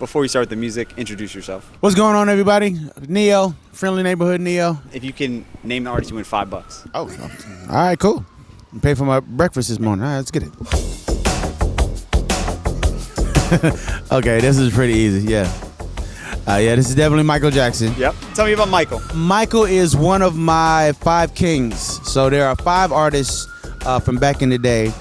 before we start the music, introduce yourself. What's going on, everybody? NeYo, friendly neighborhood NeYo. If you can name the artist, you win $5. Oh, all right, cool. Pay for my breakfast this morning. All right, let's get it. Okay, this is pretty easy. Yeah, this is definitely Michael Jackson. Yep. Tell me about Michael. Michael is one of my 5 kings. So there are 5 artists from back in the day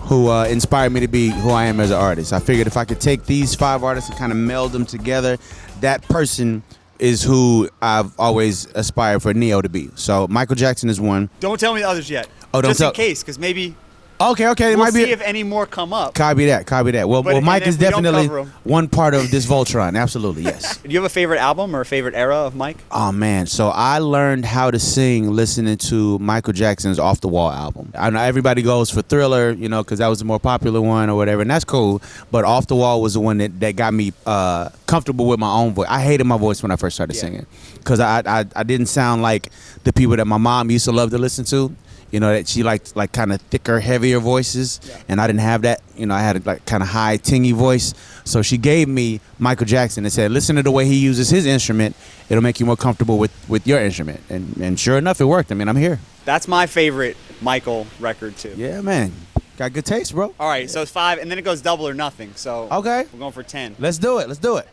who inspired me to be who I am as an artist. I figured if I could take these 5 artists and kind of meld them together, that person is who I've always aspired for NeYo to be. So Michael Jackson is one. Don't tell me the others yet. Oh, don't Just tell. in case, because maybe. Okay. It We'll might see be if any more come up. Copy that. Well, Mike is definitely one part of this Voltron. Absolutely, yes. Do you have a favorite album or a favorite era of Mike? Oh, man. So I learned how to sing listening to Michael Jackson's Off the Wall album. I know everybody goes for Thriller, because that was the more popular one or whatever, and that's cool. But Off the Wall was the one that got me comfortable with my own voice. I hated my voice when I first started singing because I didn't sound like the people that my mom used to love to listen to. That she liked like kind of thicker, heavier voices, and I didn't have that. I had a like kind of high, tingy voice. So she gave me Michael Jackson and said, "Listen to the way he uses his instrument. It'll make you more comfortable with your instrument." And sure enough, it worked. I mean, I'm here. That's my favorite Michael record too. Yeah, man, got good taste, bro. All right, so it's 5, and then it goes double or nothing. So okay, we're going for 10. Let's do it.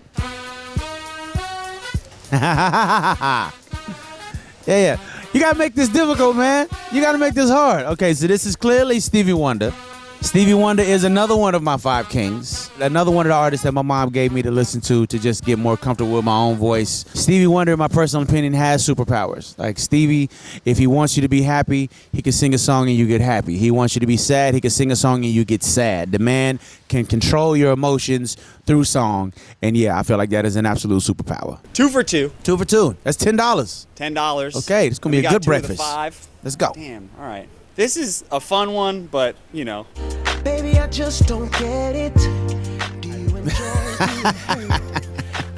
Yeah. You gotta make this difficult, man. You gotta make this hard. Okay, so this is clearly Stevie Wonder. Stevie Wonder is another one of my 5 kings. Another one of the artists that my mom gave me to listen to just get more comfortable with my own voice. Stevie Wonder, in my personal opinion, has superpowers. Like Stevie, if he wants you to be happy, he can sing a song and you get happy. He wants you to be sad, he can sing a song and you get sad. The man can control your emotions through song. And yeah, I feel like that is an absolute superpower. 2 for 2. 2 for 2. That's $10. $10. Okay, it's gonna be a good breakfast. 5. Let's go. Damn. All right. This is a fun one, but Baby, I just don't get it. Do you enjoy being hurt?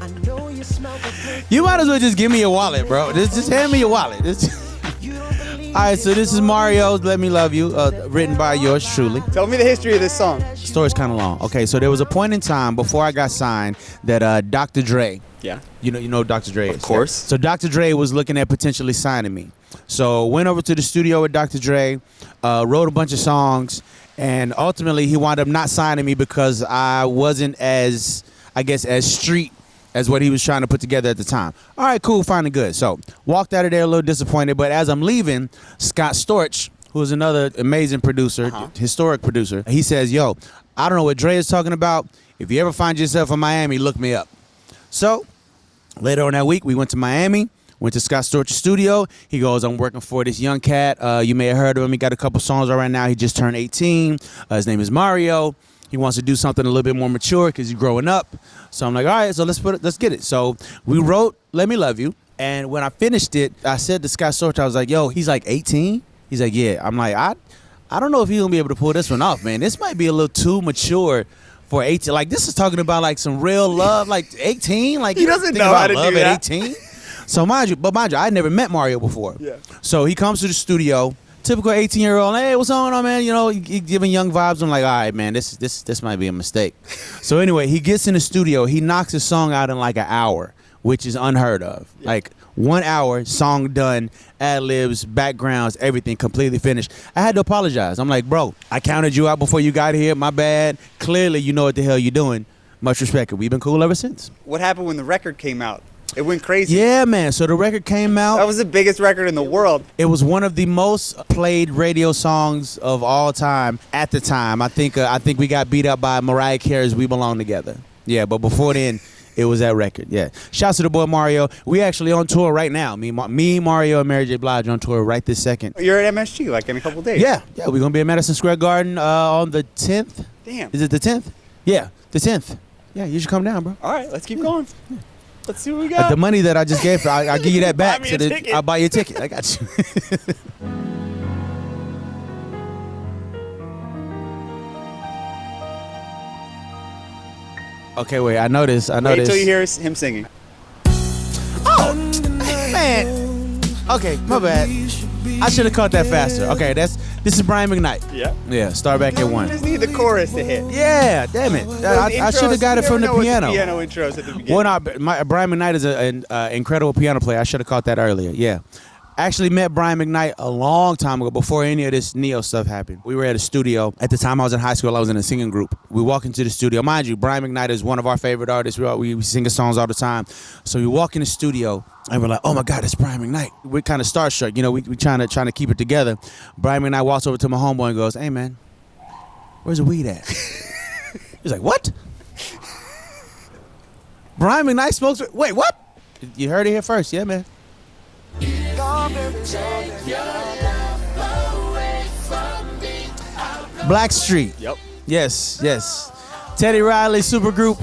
I know you smell the perfume. You might as well just give me your wallet, bro. Just hand me your wallet. All right, so this is Mario's "Let Me Love You," written by yours truly. Tell me the history of this song. The story's kind of long. Okay, so there was a point in time before I got signed that Dr. Dre. Yeah. You know who Dr. Dre is. Of course. So Dr. Dre was looking at potentially signing me. So went over to the studio with Dr. Dre, wrote a bunch of songs, and ultimately he wound up not signing me because I wasn't as street as what he was trying to put together at the time. All right, cool, fine and good. So walked out of there a little disappointed, but as I'm leaving, Scott Storch, who is another amazing producer, historic producer, he says, "Yo, I don't know what Dre is talking about. If you ever find yourself in Miami, look me up." So later on that week, we went to Miami. Went to Scott Storch's studio. He goes, "I'm working for this young cat. You may have heard of him. He got a couple songs right now. He just turned 18. His name is Mario. He wants to do something a little bit more mature because he's growing up." So I'm like, all right, so let's get it. So we wrote "Let Me Love You." And when I finished it, I said to Scott Storch, I was like, "Yo, he's like 18? He's like, "Yeah." I'm like, I don't know if he's going to be able to pull this one off, man. This might be a little too mature for 18. Like, this is talking about like some real love, like 18. Like, he doesn't know how to do that. At 18. So mind you, I had never met Mario before. Yeah. So he comes to the studio, typical 18-year-old. "Hey, what's going on, man?" He giving young vibes. I'm like, all right, man, this might be a mistake. So anyway, he gets in the studio. He knocks his song out in like an hour, which is unheard of. Yeah. Like 1 hour, song done, ad-libs, backgrounds, everything completely finished. I had to apologize. I'm like, "Bro, I counted you out before you got here. My bad. Clearly, you know what the hell you're doing. Much respect." We've been cool ever since. What happened when the record came out? It went crazy. Yeah, man. So the record came out. That was the biggest record in the world. It was one of the most played radio songs of all time at the time. I think we got beat up by Mariah Carey's "We Belong Together." Yeah, but before then, it was that record. Yeah. Shouts to the boy Mario. We actually on tour right now. Me, Mario, and Mary J. Blige on tour right this second. You're at MSG like in a couple days. Yeah. We're gonna be at Madison Square Garden on the 10th. Damn. Is it the 10th? Yeah, the 10th. Yeah, you should come down, bro. All right, let's keep going. Let's see what we got. The money that I just gave, I'll give you that back. Buy me a ticket. I'll buy you a ticket. I got you. Okay, wait. I know this. Wait till you hear him singing. Oh, man. Okay, my bad. I should have caught that faster. Okay, This is Brian McKnight. Yeah. Yeah, start back at 1. You just need the chorus to hit. Yeah, damn it. I should have got it from the piano. Piano intros at the beginning. Well, no, Brian McKnight is an incredible piano player. I should have caught that earlier. Yeah. Actually met Brian McKnight a long time ago before any of this NeYo stuff happened. We were at a studio. At the time I was in high school, I was in a singing group. We walk into the studio. Mind you, Brian McKnight is one of our favorite artists. We sing his songs all the time. So we walk in the studio and we're like, oh my God, it's Brian McKnight. We're kind of starstruck. You know, we trying to keep it together. Brian McKnight walks over to my homeboy and goes, hey man, where's the weed at? He's like, what? Brian McKnight smokes. Wait, what? You heard it here first. Yeah, man. Blackstreet. Yep. Yes. Teddy Riley supergroup,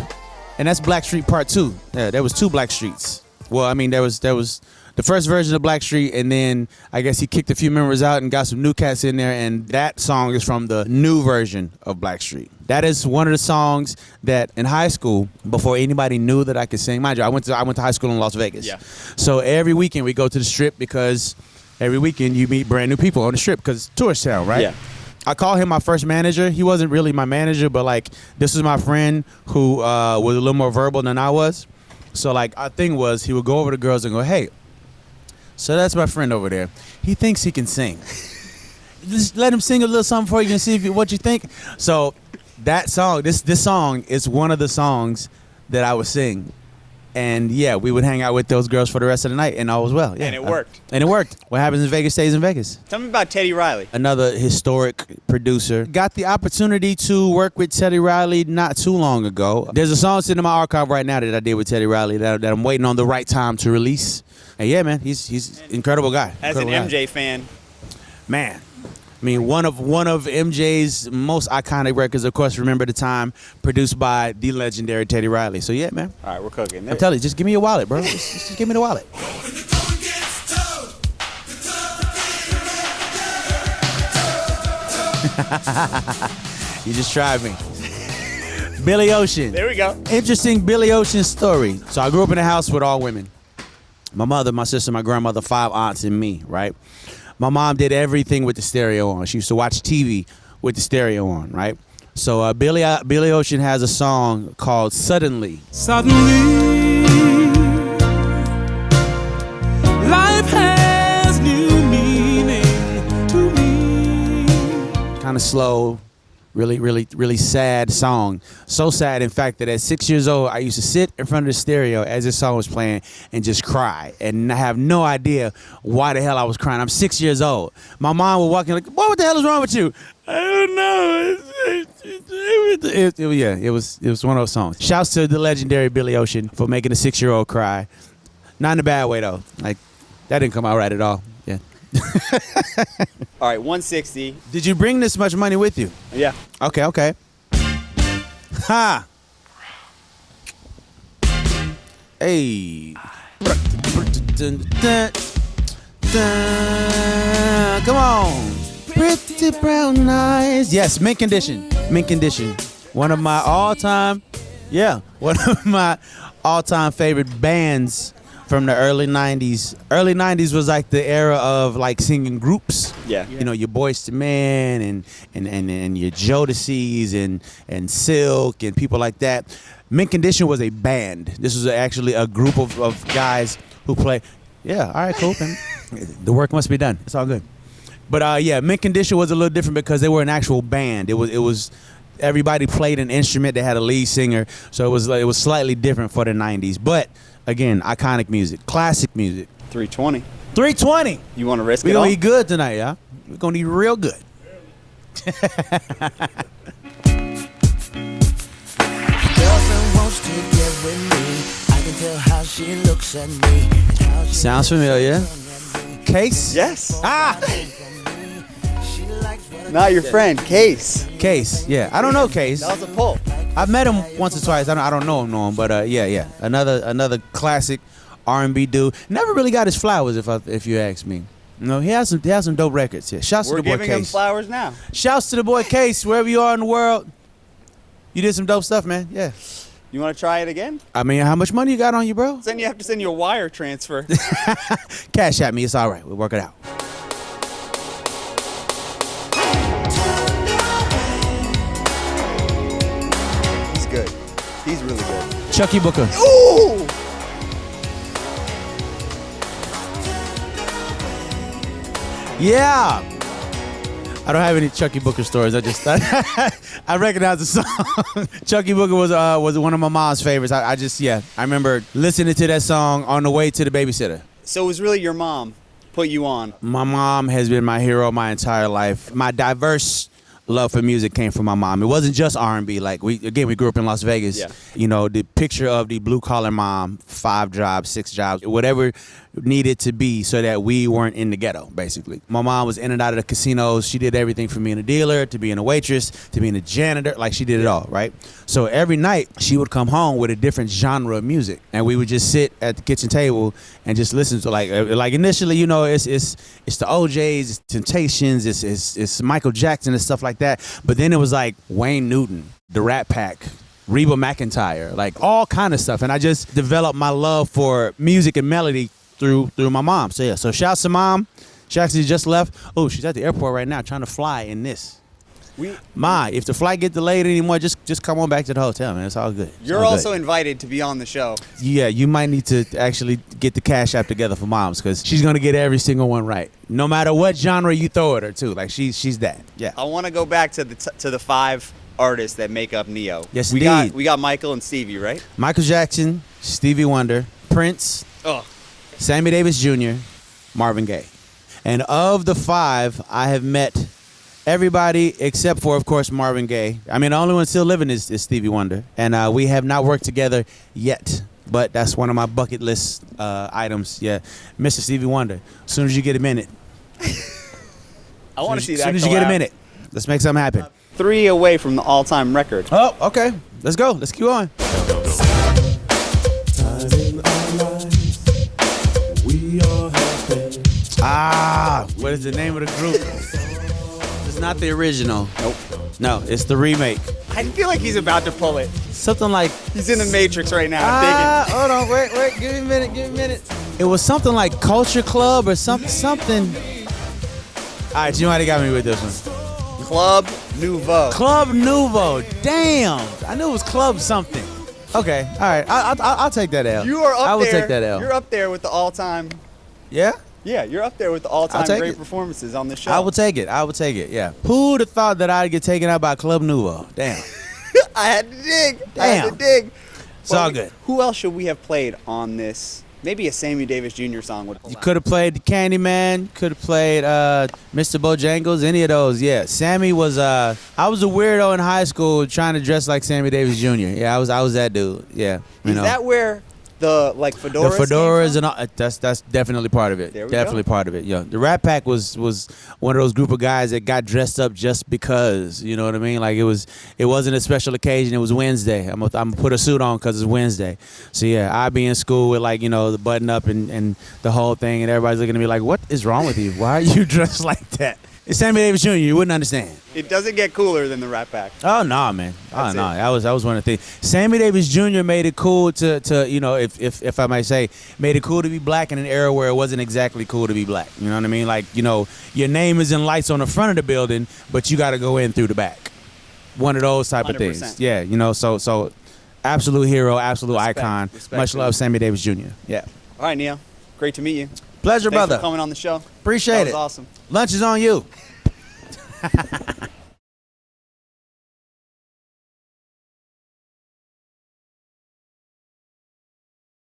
and that's Blackstreet Part 2. Yeah, there was 2 Blackstreets. Well, I mean, there was the first version of Blackstreet, and then I guess he kicked a few members out and got some new cats in there, and that song is from the new version of Blackstreet. That is one of the songs that in high school, before anybody knew that I could sing. Mind you, I went to high school in Las Vegas. Yeah. So every weekend we go to the Strip because every weekend you meet brand new people on the Strip because it's tourist town, right? Yeah. I call him my first manager. He wasn't really my manager, but like this was my friend who was a little more verbal than I was. So like our thing was he would go over to girls and go, hey, so that's my friend over there. He thinks he can sing. Just let him sing a little something for you and see what you think. So that song, this song is one of the songs that I would sing. And yeah, we would hang out with those girls for the rest of the night and all was well. Yeah. And it worked. And it worked. What happens in Vegas stays in Vegas. Tell me about Teddy Riley. Another historic producer. Got the opportunity to work with Teddy Riley not too long ago. There's a song sitting in my archive right now that I did with Teddy Riley that I'm waiting on the right time to release. And yeah, man, he's an incredible guy. As Incredible an guy. MJ fan. Man. I mean, one of MJ's most iconic records, of course, Remember the Time, produced by the legendary Teddy Riley. So yeah, man. All right, we're cooking. I'm telling you, just give me your wallet, bro. Just give me the wallet. You just tried me. Billy Ocean. There we go. Interesting Billy Ocean story. So I grew up in a house with all women. My mother, my sister, my grandmother, 5 aunts, and me, right? My mom did everything with the stereo on. She used to watch TV with the stereo on, right? So Billy Ocean has a song called Suddenly. Suddenly, life has new meaning to me. Kind of slow, really sad song. So sad, in fact, that at 6 years old, I used to sit in front of the stereo as this song was playing and just cry and I have no idea why the hell I was crying. I'm 6 years old. My mom would walk in like, what the hell is wrong with you? I don't know. It was one of those songs. Shouts to the legendary Billy Ocean for making a 6-year-old cry. Not in a bad way, though. Like, that didn't come out right at all. Yeah. All right, 160. Did you bring this much money with you? Yeah. Okay. Ha! Hey. Come on. Pretty brown eyes. Yes, Mint Condition. One of my all-time favorite bands from the early 90s. Early 90s was like the era of like singing groups. Yeah. You know, your Boyz II Men and your Jodeci's and Silk and people like that. Mint Condition was a band. This was actually a group of guys who play. Yeah, all right, cool. The work must be done. It's all good. But yeah, Mint Condition was a little different because they were an actual band. It was everybody played an instrument. They had a lead singer, so it was slightly different for the 90s. But again, iconic music, classic music. 320. 320. You want to risk We're it all? gonna eat good tonight, y'all. We're gonna eat real good. Girlfriend wants to get with me. I can tell how she looks at me. Sounds familiar. Case? Yes. Ah! Not your friend, Case. Case, yeah. I don't know Case. That was a pull. I've met him once or twice. I don't know him, but yeah. Another classic R&B dude. Never really got his flowers, if you ask me. No, he has some dope records. Yeah. Shouts We're to the boy giving him Case. flowers now. Shouts to the boy Case, wherever you are in the world. You did some dope stuff, man. Yeah. You want to try it again? I mean, how much money you got on you, bro? Then you have to send you a wire transfer. Cash at me. It's all right. We'll work it out. Chucky Booker. Ooh! Yeah. I don't have any Chucky Booker stories. I just I recognize the song. Chucky Booker was one of my mom's favorites. I remember listening to that song on the way to the babysitter. So it was really your mom put you on. My mom has been my hero my entire life. My diverse love for music came from my mom. It wasn't just R&B. Like we grew up in Las Vegas. Yeah. You know, the picture of the blue collar mom, 5 jobs, 6 jobs, whatever needed to be so that we weren't in the ghetto, basically. My mom was in and out of the casinos. She did everything from being a dealer to being a waitress to being a janitor. Like she did it all, right? So every night she would come home with a different genre of music, and we would just sit at the kitchen table and just listen to like initially, you know, it's the OJs, it's Temptations, it's Michael Jackson and stuff like that. But then it was like Wayne Newton, the Rat Pack, Reba McEntire, like all kind of stuff. And I just developed my love for music and melody through my mom. So yeah, so shouts to mom. She actually just left. Oh, she's at the airport right now trying to fly in this. Ma, if the flight get delayed anymore, just come on back to the hotel, man. It's all good. You're also invited to be on the show. Yeah, you might need to actually get the Cash App together for moms, because she's gonna get every single one right, no matter what genre you throw at her too. Like she's that. Yeah. I want to go back to the 5 artists that make up NeYo. Yes, we indeed. got Michael and Stevie, right? Michael Jackson, Stevie Wonder, Prince, Sammy Davis Jr., Marvin Gaye. And of the 5, I have met everybody except for, of course, Marvin Gaye. I mean, the only one still living is Stevie Wonder. And we have not worked together yet. But that's one of my bucket list items. Yeah, Mr. Stevie Wonder. As soon as you get a minute. I want to see that. As soon as you get a minute. Let's make something happen. 3 away from the all-time record. Oh, okay. Let's go. Let's keep going. What is the name of the group? It's not the original. Nope. No, it's the remake. I feel like he's about to pull it. Something like... He's in the Matrix right now. I'm digging. Hold on. Wait. Give me a minute. It was something like Culture Club or something. All right, you might have got me with this one. Club Nouveau. Club Nouveau. Damn. I knew it was Club something. Okay. All right. I'll take that L. You are up there. I will take that L. You're up there with the all-time. Yeah? Yeah, you're up there with the all-time great performances on the show. I will take it. Yeah. Who would have thought that I'd get taken out by Club Nouveau? Damn. I had to dig. Damn. It's all good. Who else should we have played on this? Maybe a Sammy Davis Jr. song would. You could have played Candyman. Could have played Mr. Bojangles. Any of those. Yeah. Sammy was. I was a weirdo in high school trying to dress like Sammy Davis Jr. Yeah, I was that dude. Yeah. Is that where the fedoras? The fedoras and all, that's definitely part of it. There we definitely go. part of it. Yeah. The Rat Pack was one of those group of guys that got dressed up just because. You know what I mean? Like it wasn't a special occasion. It was Wednesday. I'm gonna put a suit on because it's Wednesday. So yeah, I'd be in school with the button up and the whole thing, and everybody's looking at me like, "What is wrong with you? Why are you dressed like that?" It's Sammy Davis Jr. You wouldn't understand. It doesn't get cooler than the Rat Pack. Oh no, man. Oh no, that was one of the things. Sammy Davis Jr. made it cool to if I might say, made it cool to be black in an era where it wasn't exactly cool to be black. You know what I mean? Like, your name is in lights on the front of the building, but you got to go in through the back. One of those type of 100%. things. Yeah, so absolute hero, absolute icon. Respect Much to love, him. Sammy Davis Jr. Yeah. All right, NeYo. Great to meet you. Pleasure, Thanks brother. for coming on the show. Appreciate That it. was awesome. Lunch is on you.